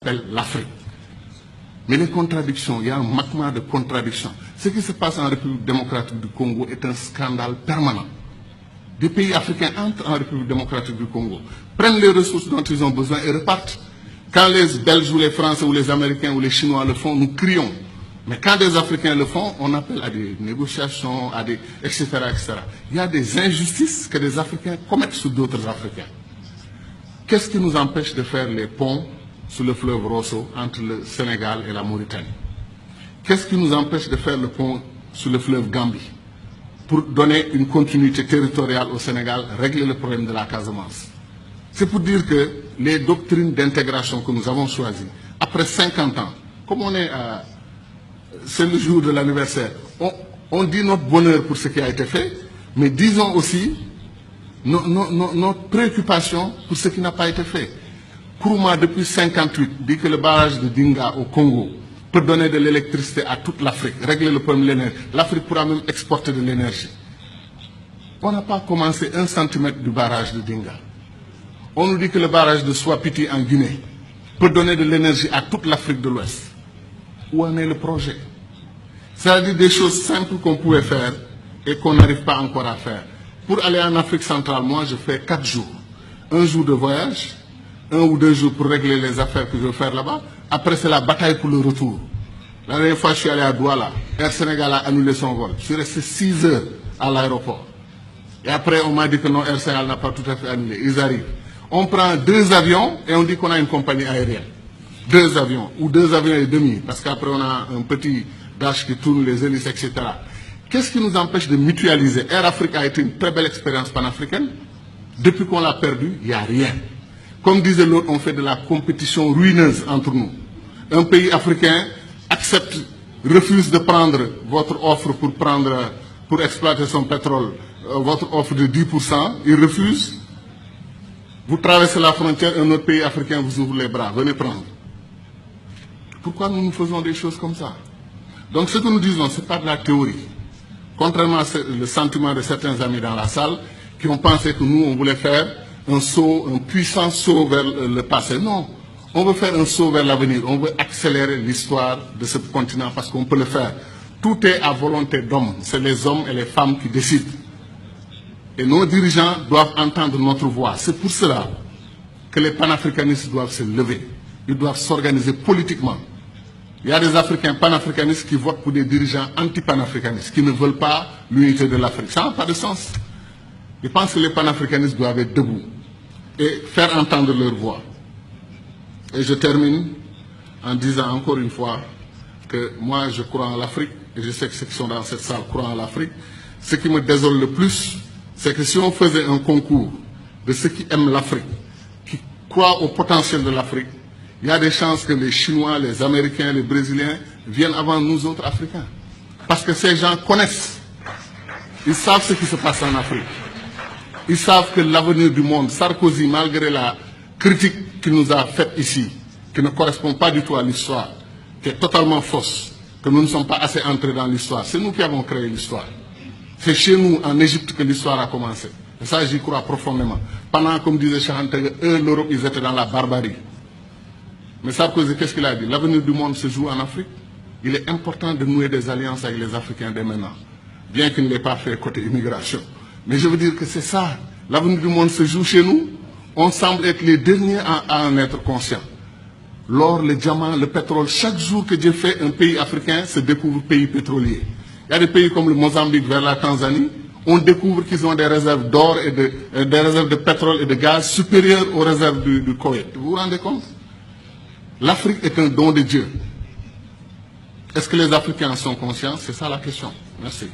s'appelle l'Afrique. Mais les contradictions, il y a un magma de contradictions. Ce qui se passe en République démocratique du Congo est un scandale permanent. Des pays africains entrent en République démocratique du Congo, prennent les ressources dont ils ont besoin et repartent. Quand les Belges ou les Français ou les Américains ou les Chinois le font, nous crions. Mais quand des Africains le font, on appelle à des négociations, à des, etc., etc. Il y a des injustices que des Africains commettent sur d'autres Africains. Qu'est-ce qui nous empêche de faire les ponts sur le fleuve Rosso entre le Sénégal et la Mauritanie? Qu'est-ce qui nous empêche de faire le pont sur le fleuve Gambie pour donner une continuité territoriale au Sénégal, régler le problème de la Casamance? C'est pour dire que les doctrines d'intégration que nous avons choisies, après 50 ans, comme on est à... C'est le jour de l'anniversaire, on dit notre bonheur pour ce qui a été fait, mais disons aussi notre préoccupation pour ce qui n'a pas été fait. Kourouma, depuis 1958, dit que le barrage de Dinga au Congo peut donner de l'électricité à toute l'Afrique, régler le problème de l'énergie. L'Afrique pourra même exporter de l'énergie. On n'a pas commencé 1 centimètre du barrage de Dinga. On nous dit que le barrage de Swapiti en Guinée peut donner de l'énergie à toute l'Afrique de l'Ouest. Où en est le projet? C'est-à-dire des choses simples qu'on pouvait faire et qu'on n'arrive pas encore à faire. Pour aller en Afrique centrale, moi, je fais 4 jours. 1 jour de voyage, 1 ou 2 jours pour régler les affaires que je veux faire là-bas. Après, c'est la bataille pour le retour. La dernière fois, je suis allé à Douala. Air Sénégal a annulé son vol. Je suis resté 6 heures à l'aéroport. Et après, on m'a dit que non, Air Sénégal n'a pas tout à fait annulé. Ils arrivent. On prend 2 avions et on dit qu'on a une compagnie aérienne. 2 avions, ou 2 avions et demi, parce qu'après on a un petit dash qui tourne les hélices, etc. Qu'est-ce qui nous empêche de mutualiser? Air Afrique a été une très belle expérience panafricaine. Depuis qu'on l'a perdu, il n'y a rien. Comme disait l'autre, on fait de la compétition ruineuse entre nous. Un pays africain accepte, refuse de prendre votre offre pour exploiter son pétrole, votre offre de 10%, il refuse. Vous traversez la frontière, un autre pays africain vous ouvre les bras, venez prendre. Pourquoi nous faisons des choses comme ça? Donc ce que nous disons, ce n'est pas de la théorie. Contrairement à le sentiment de certains amis dans la salle qui ont pensé que nous, on voulait faire un saut, un puissant saut vers le passé. Non, on veut faire un saut vers l'avenir. On veut accélérer l'histoire de ce continent parce qu'on peut le faire. Tout est à volonté d'hommes. C'est les hommes et les femmes qui décident. Et nos dirigeants doivent entendre notre voix. C'est pour cela que les panafricanistes doivent se lever. Ils doivent s'organiser politiquement. Il y a des Africains panafricanistes qui votent pour des dirigeants anti-panafricanistes, qui ne veulent pas l'unité de l'Afrique. Ça n'a pas de sens. Je pense que les panafricanistes doivent être debout et faire entendre leur voix. Et je termine en disant encore une fois que moi je crois en l'Afrique, et je sais que ceux qui sont dans cette salle croient en l'Afrique. Ce qui me désole le plus, c'est que si on faisait un concours de ceux qui aiment l'Afrique, qui croient au potentiel de l'Afrique, il y a des chances que les Chinois, les Américains, les Brésiliens viennent avant nous autres Africains. Parce que ces gens connaissent. Ils savent ce qui se passe en Afrique. Ils savent que l'avenir du monde, Sarkozy, malgré la critique qu'il nous a faite ici, qui ne correspond pas du tout à l'histoire, qui est totalement fausse, que nous ne sommes pas assez entrés dans l'histoire, c'est nous qui avons créé l'histoire. C'est chez nous, en Égypte, que l'histoire a commencé. Et ça, j'y crois profondément. Pendant, comme disait Chahantega, eux, l'Europe, ils étaient dans la barbarie. Mais Sarkozy, qu'est-ce qu'il a dit? L'avenir du monde se joue en Afrique. Il est important de nouer des alliances avec les Africains dès maintenant. Bien qu'il ne l'ait pas fait côté immigration. Mais je veux dire que c'est ça. L'avenir du monde se joue chez nous. On semble être les derniers à en être conscients. L'or, le diamant, le pétrole, chaque jour que Dieu fait, un pays africain se découvre pays pétrolier. Il y a des pays comme le Mozambique vers la Tanzanie. On découvre qu'ils ont des réserves d'or et des réserves de pétrole et de gaz supérieures aux réserves du Koweït. Vous vous rendez compte? L'Afrique est un don de Dieu. Est-ce que les Africains en sont conscients? C'est ça la question. Merci.